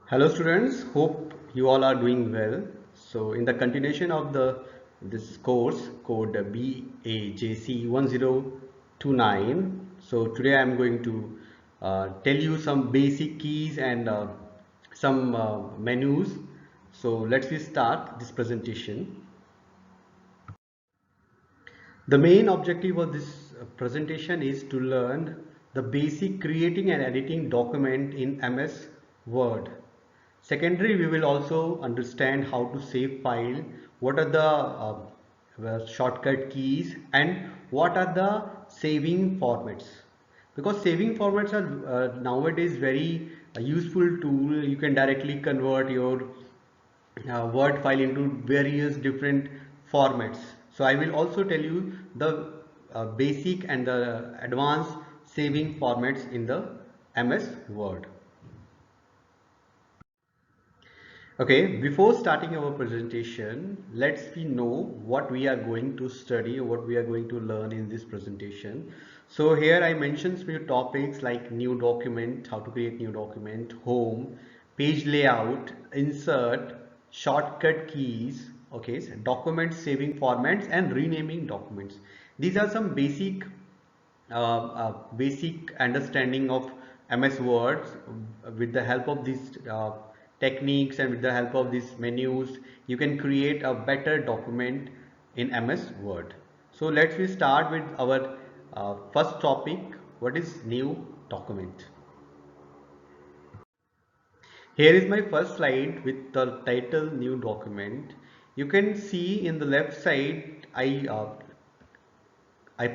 Hello students, hope you all are doing well. So in the continuation of this course code BAJC1029, so today I am going to tell you some basic keys and some menus. So let's start this presentation. The main objective of this presentation is to learn the basic creating and editing document in MS Word. Secondary, we will also understand how to save file, what are the shortcut keys and what are the saving formats. Because saving formats are nowadays very useful tool. You can directly convert your Word file into various different formats. So I will also tell you the basic and the advanced saving formats in the MS Word. Okay, before starting our presentation, let's know what we are going to study, what we are going to learn in this presentation. So here I mentioned few topics like new document, how to create new document, home, page layout, insert, shortcut keys, okay, so document saving formats and renaming documents. These are some basic understanding of MS Words. With the help of these techniques and with the help of these menus, you can create a better document in MS Word. So let's start with our first topic. What is new document? Here is my first slide with the title new document. You can see in the left side I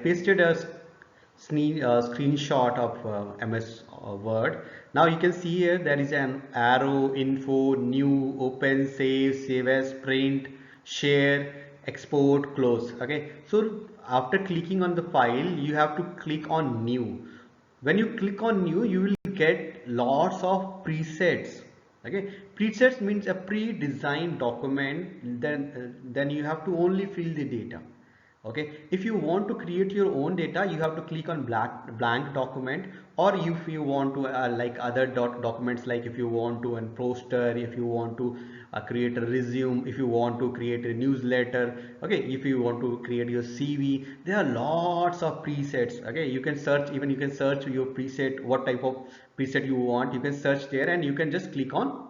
pasted a screenshot of MS Word. Now you can see here there is an arrow, info, new, open, save as, print, share, export, close. Okay, so after clicking on the file, you have to click on new. When you click on new, you will get lots of presets. Okay, presets means a pre-designed document. Then you have to only fill the data. Okay, if you want to create your own data, you have to click on blank document, or if you want to like other documents, like if you want to a poster, if you want to create a resume, if you want to create a newsletter, okay, if you want to create your CV, there are lots of presets. Okay, you can search, even you can search your preset, what type of preset you want, you can search there and you can just click on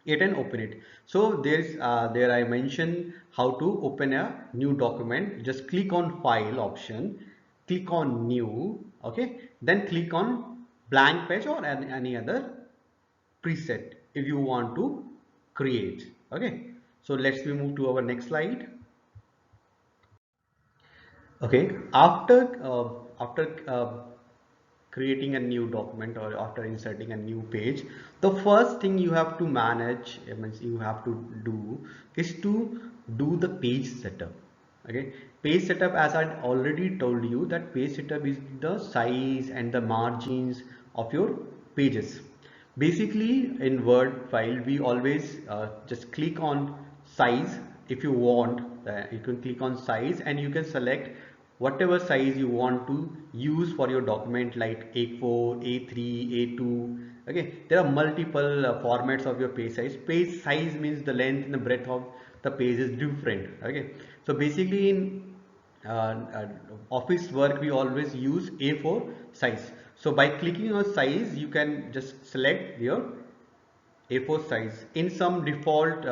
it and open it. So there I mentioned how to open a new document. Just click on file option, click on new, okay, then click on blank page or any other preset if you want to create. Okay, so let's we move to our next slide. Okay, after creating a new document or after inserting a new page, the first thing you have to manage, means you have to do, is to do the page setup. Okay, page setup, as I already told you, that page setup is the size and the margins of your pages. Basically in Word file we always just click on size. If you want, you can click on size and you can select whatever size you want to use for your document, like A4, A3, A2. Okay, there are multiple formats of your page size. Page size means the length and the breadth of the page is different. Okay, so basically in uh, uh, office work we always use A4 size. So by clicking on size, you can just select your A4 size. In some default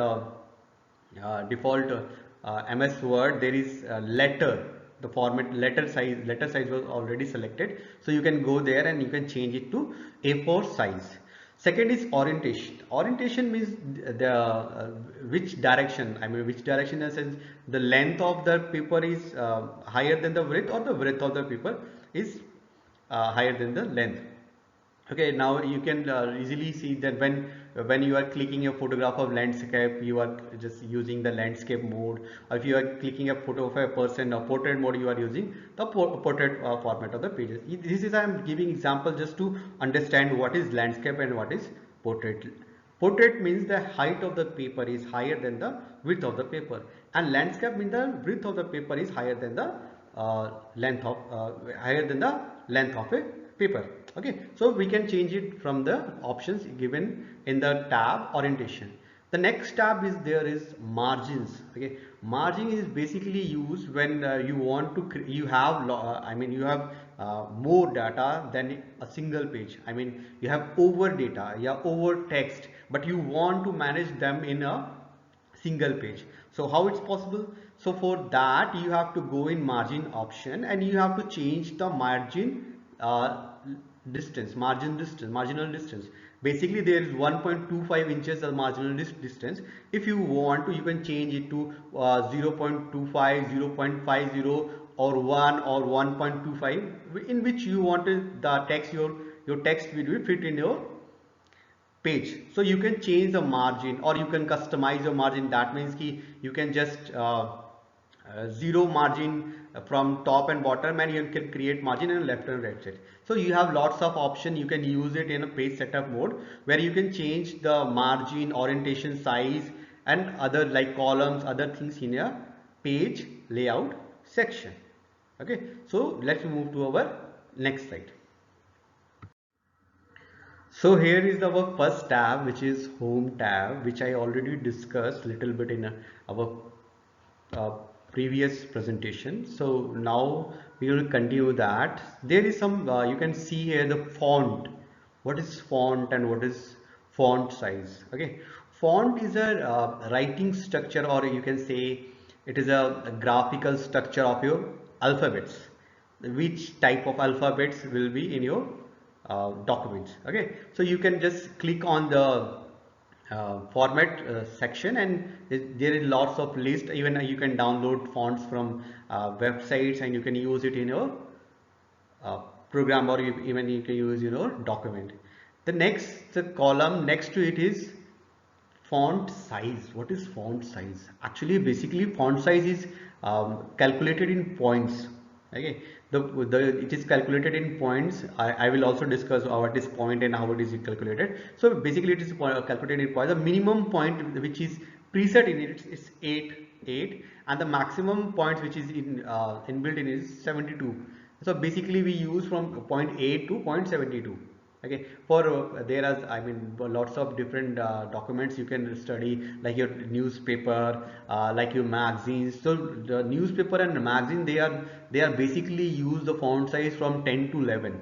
MS Word, there is letter. The format letter size was already selected. So you can go there and you can change it to A4 size. Second is orientation. Orientation means the which direction. I mean, which direction in the sense the length of the paper is higher than the width, or the width of the paper is higher than the length. Okay, now you can easily see that when you are clicking a photograph of landscape, you are just using the landscape mode. Or if you are clicking a photo of a person, a portrait mode, you are using the portrait format of the pages. This is, I am giving example just to understand what is landscape and what is portrait. Portrait means the height of the paper is higher than the width of the paper, and landscape means the width of the paper is higher than the length of a paper. Okay, so we can change it from the options given in the tab orientation. The next tab is there is margins. Okay, margin is basically used when you want to you have I mean you have more data than a single page. I mean you have over data, you have over text, but you want to manage them in a single page. So how it's possible? So for that you have to go in margin option and you have to change the margin distance, marginal distance. Basically there is 1.25 inches of marginal distance. If you want to, you can change it to 0.25, 0.50 or 1 or 1.25, in which you wanted the text, your text will fit in your page. So you can change the margin or you can customize your margin. That means ki you can just zero margin from top and bottom, and you can create margin in left and right side. So you have lots of option. You can use it in a page setup mode where you can change the margin, orientation, size and other like columns, other things in a page layout section. Okay, so let's move to our next slide. So here is our first tab, which is home tab, which I already discussed a little bit in our uh, previous presentation. So now we will continue that. There is some, you can see here the font. What is font and what is font size? Okay, font is a writing structure, or you can say it is a graphical structure of your alphabets. Which type of alphabets will be in your documents. Okay, so you can just click on the format section, and there is lots of list. Even you can download fonts from websites and you can use it in your uh, program, or even you can use your document. The next column next to it is font size. What is font size? Actually, basically font size is calculated in points. Okay, it is calculated in points. I will also discuss what is point and how it is calculated. So basically it is calculated in points. The minimum point which is preset in it is 8, and the maximum points which is inbuilt in is 72. So basically we use from point 8 to point 72. Okay, for there are, I mean, lots of different documents you can study, like your newspaper, like your magazines. So the newspaper and magazine, they are basically use the font size from 10 to 11.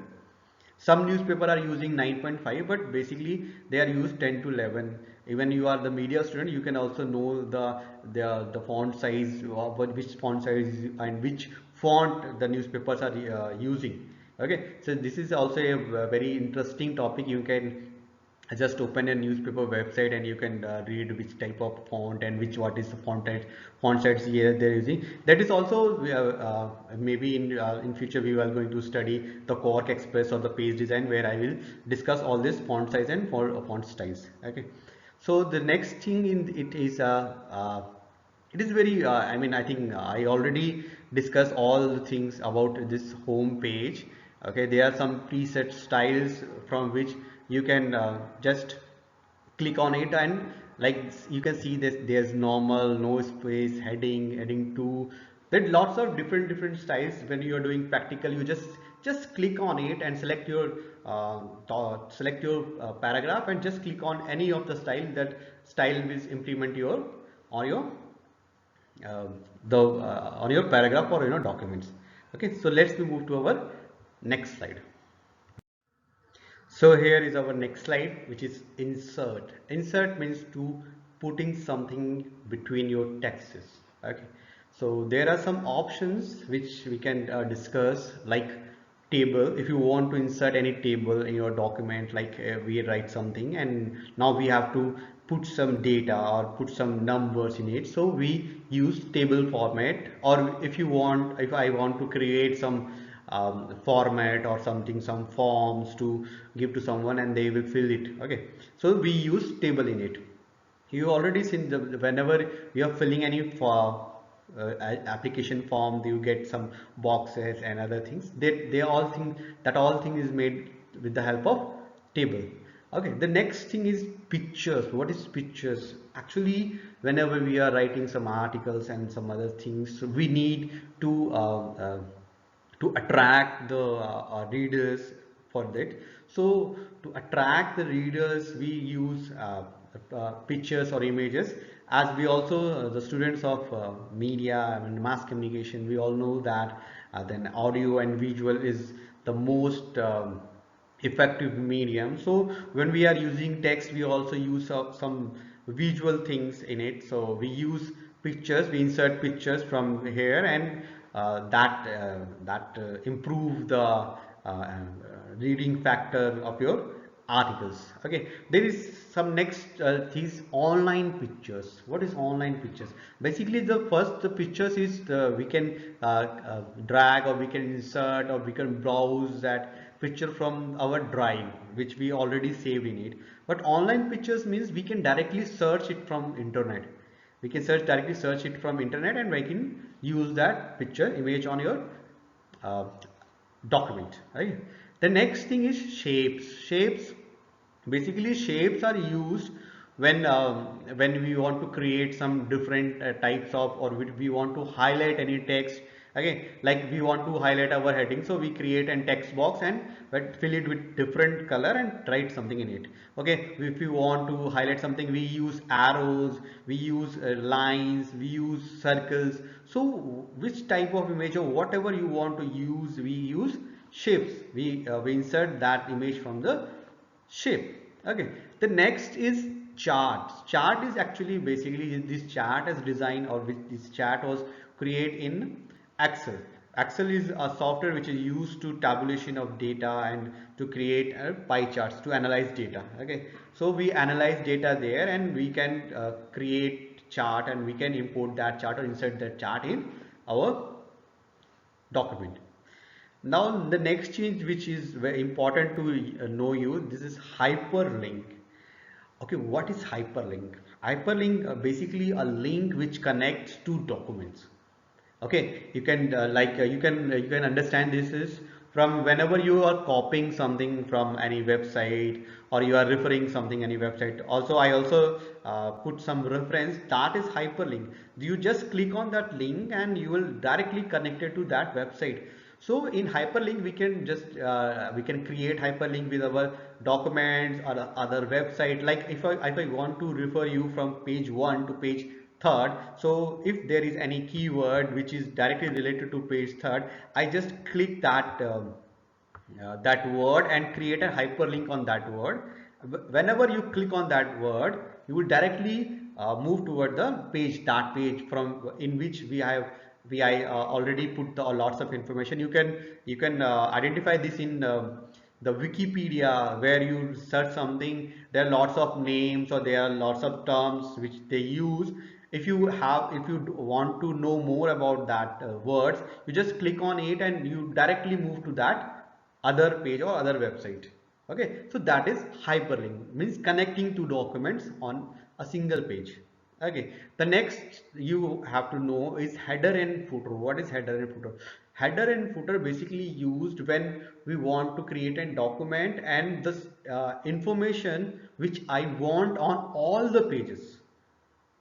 Some newspaper are using 9.5, but basically they are used 10 to 11. Even you are the media student, you can also know the font size, which font size and which font the newspapers are using. Okay, so this is also a very interesting topic. You can just open a newspaper website and you can read which type of font and what is the font size here they're using. That is also maybe in future we are going to study the Quark Express or the page design, where I will discuss all this font size and font styles. Okay, so the next thing in it is it is very I mean, I think I already discussed all the things about this home page. Okay, there are some preset styles from which you can just click on it, and like you can see this, there's normal, no space, heading 2. There are lots of different styles. When you are doing practical, you just click on it and select your paragraph and just click on any of the style. That style will implement your on your on your paragraph or documents. Okay, so let's move to our next slide. So here is our next slide, which is insert. Insert means to putting something between your texts. Okay, so there are some options which we can discuss, like table. If you want to insert any table in your document, like we write something and now we have to put some data or put some numbers in it, so we use table format. Or if I want to create some format or something, some forms to give to someone and they will fill it. Okay, so we use table in it. You already seen whenever you are filling any application form, you get some boxes and other things. They all think that all thing is made with the help of table. Okay, the next thing is pictures. What is pictures? Actually, whenever we are writing some articles and some other things, we need to attract the readers for that. So to attract the readers, we use pictures or images. As we also the students of media and mass communication, we all know that then audio and visual is the most effective medium. So when we are using text, we also use some visual things in it. So we use pictures, we insert pictures from here, and that improve the reading factor of your articles. Okay, there is some next these online pictures. What is online pictures? Basically the first the pictures is we can drag, or we can insert, or we can browse that picture from our drive which we already saved in it. But online pictures means we can directly search it from internet. We can directly search it from internet, and we can use that picture image on your uh, document, right? The next thing is shapes. Basically shapes are used when we want to create some different types of, or we want to highlight any text. Okay, like we want to highlight our heading, so we create a text box and fill it with different color and write something in it. Okay, if we want to highlight something, we use arrows, we use lines, we use circles. So which type of image or whatever you want to use, we use shapes. We insert that image from the shape. Okay, the next is charts. Chart is actually basically this chart is designed, or which this chart was created in Excel. Excel is a software which is used to tabulation of data and to create pie charts to analyze data. Okay, so we analyze data there, and we can create chart, and we can import that chart or insert that chart in our document. Now the next change which is very important to know you, this is hyperlink. Okay, what is hyperlink? Hyperlink basically a link which connects two documents. Okay, you can you can understand this is from whenever you are copying something from any website, or you are referring something any website. Also I also put some reference, that is hyperlink. You just click on that link and you will directly connect it to that website. So in hyperlink we can just we can create hyperlink with our documents or other website. Like if I want to refer you from page 1 to page third, so if there is any keyword which is directly related to page third, I just click that that word and create a hyperlink on that word. Whenever you click on that word, you will directly move toward the page, that page from in which I already put lots of information. You can identify this in the Wikipedia, where you search something, there are lots of names, or there are lots of terms which they use. If you want to know more about that words, you just click on it and you directly move to that other page or other website. Okay, so that is hyperlink, means connecting two documents on a single page. Okay, the next you have to know is header and footer. What is header and footer? Header and footer basically used when we want to create a document, and this information which I want on all the pages,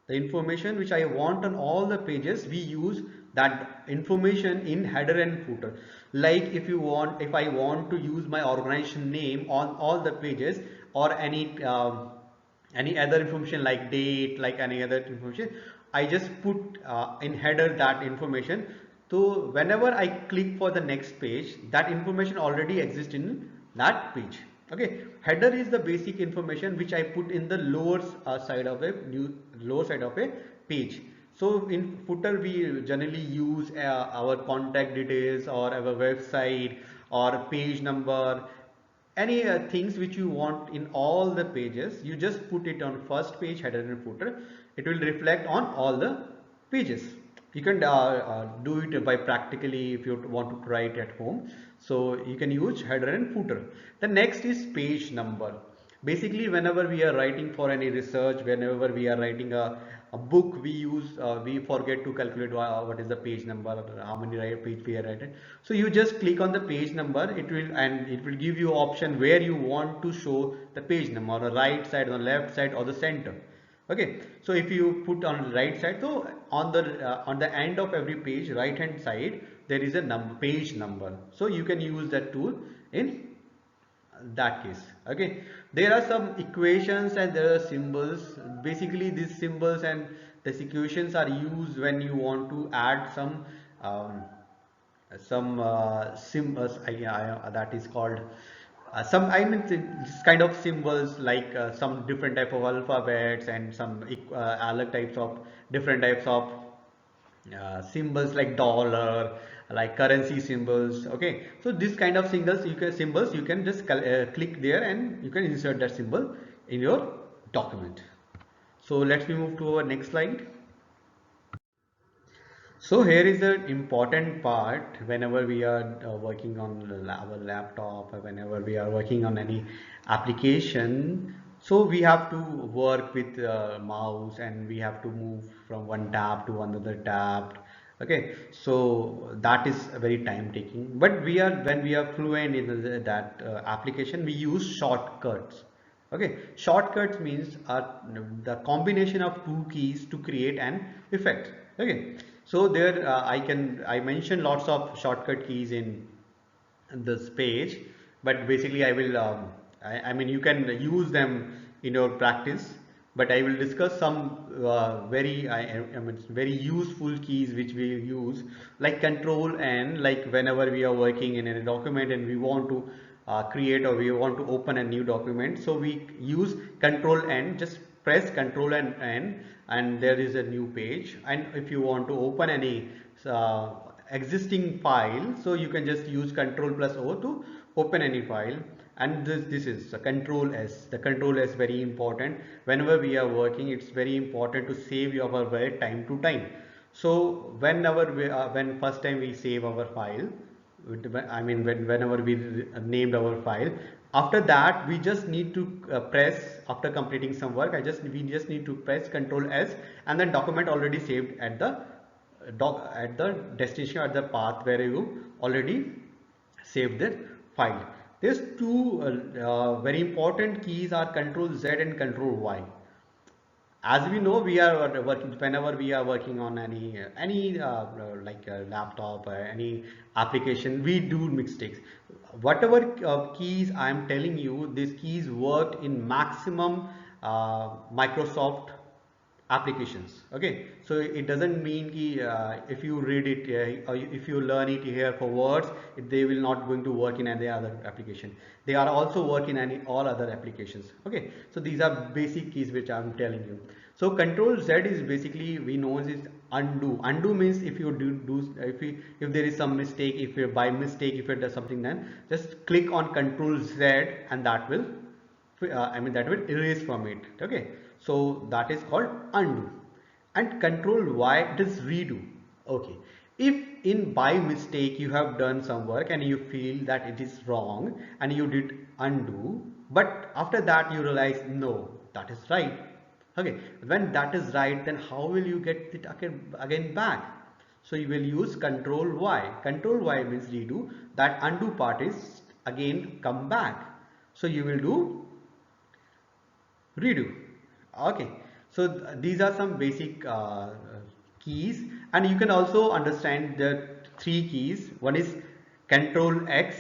the information which I want on all the pages, we use that information in header and footer. Like if I want to use my organization name on all the pages, or any other information like date, like any other information, I just put in header that information. So whenever I click for the next page, that information already exists in that page. Okay, header is the basic information which I put in the lower side of a lower side of a page. So in footer we generally use our contact details, or our website, or page number, any things which you want in all the pages. You just put it on first page, header and footer. It will reflect on all the pages. You can do it by practically if you want to try it at home. So you can use header and footer. The next is page number. Basically whenever we are writing for any research, whenever we are writing a book, we forget to calculate what is the page number, or how many page we are writing. So you just click on the page number, it will give you option where you want to show the page number, on the right side, on the left side, or the center. Okay, so if you put on the right side, so on the end of every page, right hand side, there is a page number. So you can use that tool in that case. Okay, there are some equations and there are symbols. Basically these symbols and these equations are used when you want to add um, some symbols, that is called some, I mean, this kind of symbols, like some different type of alphabets and some other types of different types of symbols like dollar, like currency symbols. Okay, so this kind of symbols you can just click there and you can insert that symbol in your document. So let's move to our next slide. So here is the important part whenever we are working on our laptop, or whenever we are working on any application. So we have to work with mouse and we have to move from one tab to another tab. Okay, so that is very time taking. But when we are fluent in that application, we use shortcuts. Okay, shortcuts means the combination of two keys to create an effect. Okay, so there I mentioned lots of shortcut keys in this page, but basically I will I mean you can use them in your practice, but I will discuss some I mean very useful keys which we use, like control N, like whenever we are working in a document and we want to create, or we want to open a new document, so we use control N. Just press control and N and there is a new page. And if you want to open any uh, existing file, so you can just use control plus O to open any file. And this is a control S. The control S very important whenever we are working. It's very important to save our work time to time. So whenever when first time we save our file, I mean whenever we named our file, after that we just need to press, after completing some work, we just need to press control S, and then document already saved at the at the destination, at the path where you already saved the file. There's two very important keys are control Z and control Y. As we know, we are working, whenever we are working on like a laptop or any application, we do mistakes. Whatever keys I am telling you, these keys work in maximum Microsoft applications. Okay, so it doesn't mean ki, if you read it or if you learn it here for words, they will not going to work in any other application. They are also work in any all other applications. Okay, so these are basic keys which I'm telling you. So control Z is basically, we know, is undo. Undo means if you if there is some mistake, if you by mistake if it does something, then just click on control Z and that will I mean that will erase from it. Okay, so that is called undo. And control Y, it is redo. Okay, if in by mistake you have done some work and you feel that it is wrong and you did undo, but after that you realize no, that is right. Okay, when that is right, then how will you get it again back? So you will use control Y. Control Y means redo. That undo part is again come back. So you will do redo. Okay, so these are some basic keys, and you can also understand the three keys. One is control X,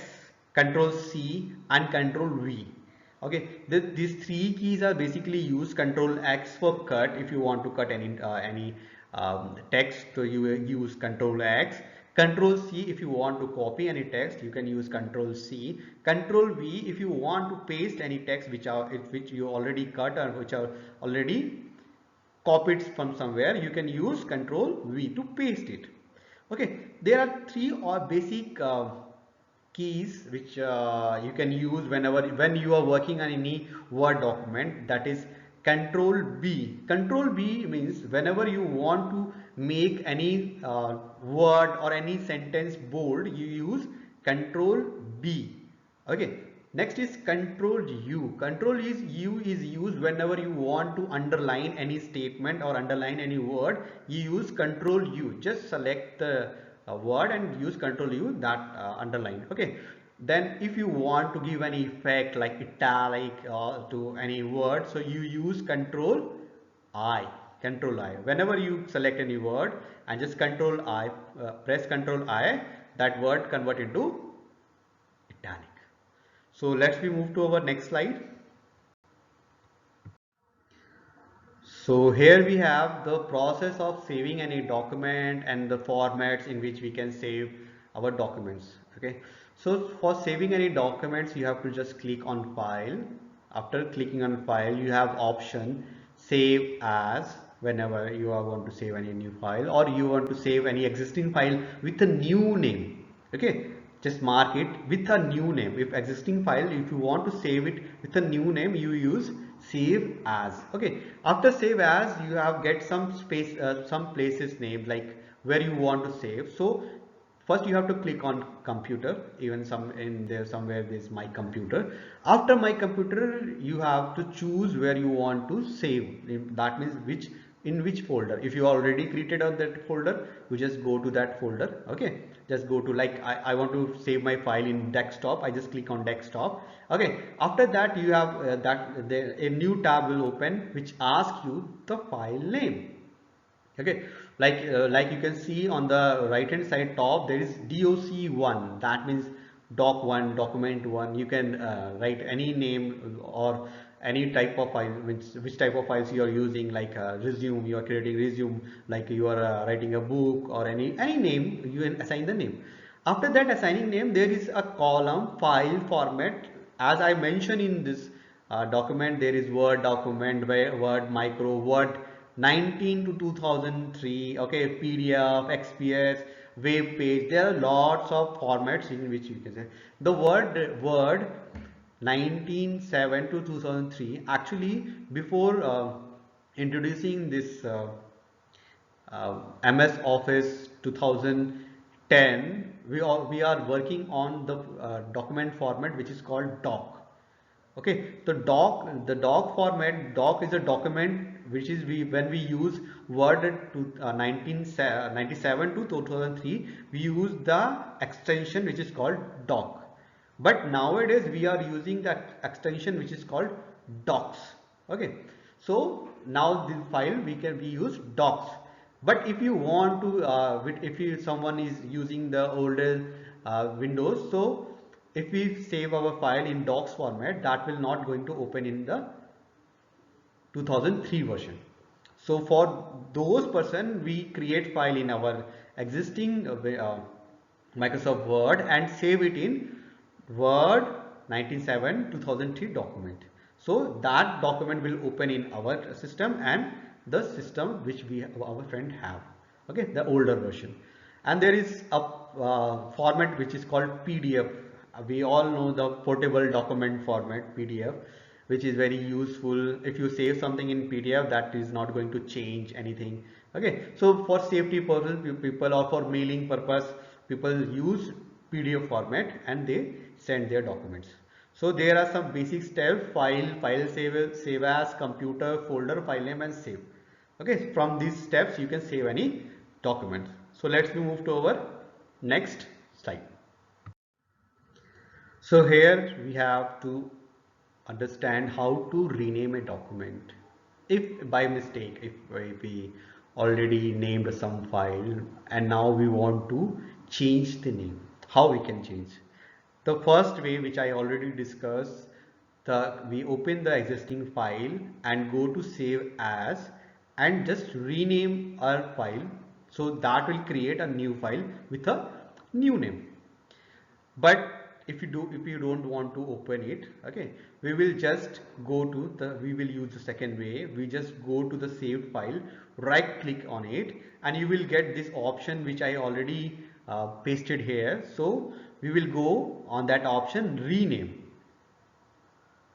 control C and control V. Okay, these three keys are basically used. Control X for cut, if you want to cut any text, so you use control X. Control C, if you want to copy any text, you can use control C. Control V, if you want to paste any text which you already cut or which are already copied from somewhere, you can use control V to paste it. Okay, there are three or basic keys which you can use when you are working on any Word document. That is control B. Control B means whenever you want to make any word or any sentence bold, you use control B. Okay, next is control U. Control is U is used whenever you want to underline any statement or underline any word. You use control U. Just select the word and use control U, that underline. Okay, then if you want to give any effect like italic to any word, so you use control I. Control I. Whenever you select any word and just control I, press control I, that word convert into italic. So let's we move to our next slide. So here we have the process of saving any document and the formats in which we can save our documents. Okay, so for saving any documents, you have to just click on file. After clicking on file, you have option save as whenever you are want to save any new file, or you want to save any existing file with a new name. Okay, just mark it with a new name. If existing file, if you want to save it with a new name, you use save as. Okay, after save as, you have get some space, some places named like where you want to save. So first you have to click on computer, even some in there somewhere there's my computer. After my computer, you have to choose where you want to save. That means which, in which folder. If you already created on that folder, you just go to that folder. Okay, just go to, like, I want to save my file in desktop, I just click on desktop. Okay, after that you have a new tab will open which asks you the file name. Okay, like you can see on the right hand side top, there is doc1. That means doc1, document1. You can write any name or any type of file, which type of files you are using, like resume, you are creating resume, like you are writing a book, or any name, you can assign the name. After that assigning name, there is a column file format. As I mentioned in this document, there is Word document, Word micro, Word 19 to 2003, okay, PDF, XPS, web page. There are lots of formats in which you can say the Word 1907 to 2003. Actually, before introducing this MS Office 2010, we are working on the document format which is called doc. Okay, the doc format, doc is a document which is we when we use Word to 1997 to 2003, we use the extension which is called doc. But nowadays we are using that extension which is called docs. Okay, so now this file we use docs. But if you want to if you someone is using the older Windows, so if we save our file in docs format, that will not going to open in the 2003 version. So for those person, we create file in our existing Microsoft Word and save it in Word 97 2003 document. So that document will open in our system and the system which our friend have. Okay, the older version. And there is a format which is called PDF. We all know the portable document format, PDF, which is very useful. If you save something in PDF, that is not going to change anything. Okay, so for safety purposes, people, or for mailing purpose, people use PDF format and they send their documents. So there are some basic steps: file save as, computer, folder, file name, and save. Okay, from these steps you can save any document. So let's move to our next slide. So here we have to understand how to rename a document. If by mistake, if we already named some file and now we want to change the name, how we can change? The first way, which I already discussed, we open the existing file and go to save as and just rename our file. So that will create a new file with a new name. But if you don't want to open it, okay, we will just go to the, we will use the second way. We just go to the saved file, right click on it, and you will get this option which I already pasted here. So we will go on that option, rename.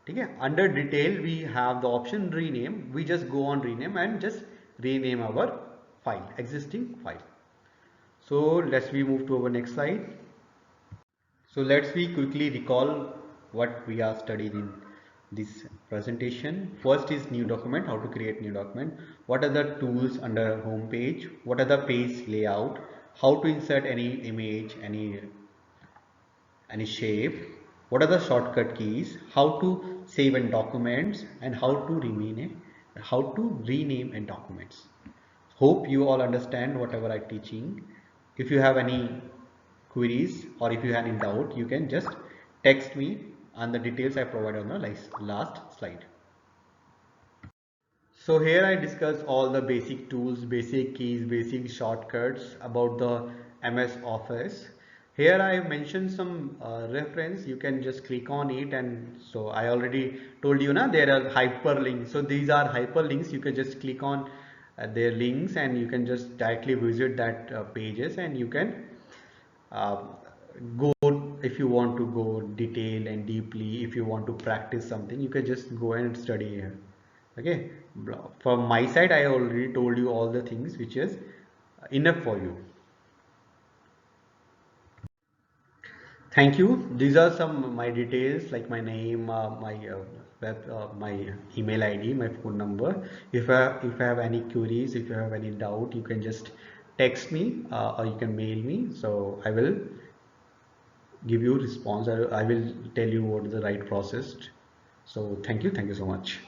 Okay, under detail we have the option rename. We just go on rename and just rename our file, existing file. So let's we move to our next slide. So let's we quickly recall what we are studied in this presentation. First is new document, how to create new document. What are the tools under home page? What are the page layout? How to insert any image, any shape? What are the shortcut keys? How to save in documents and how to rename in documents. Hope you all understand whatever I'm teaching. If you have any queries or if you have any doubt, you can just text me and the details I provided on the last slide. So here I discuss all the basic tools, basic keys, basic shortcuts about the MS Office. Here I have mentioned some reference. You can just click on it, and so I already told you now there are hyperlinks. So these are hyperlinks. You can just click on their links, and you can just directly visit that pages, and you can uh, go if you want to go detail and deeply. If you want to practice something, you can just go and study here. Okay, from my side I already told you all the things which is enough for you. Thank you. These are some my details like my name, my email ID, my phone number. If I have any queries, if you have any doubt, you can just text me or you can mail me, so I will give you response. I will tell you what is the right process. So thank you so much.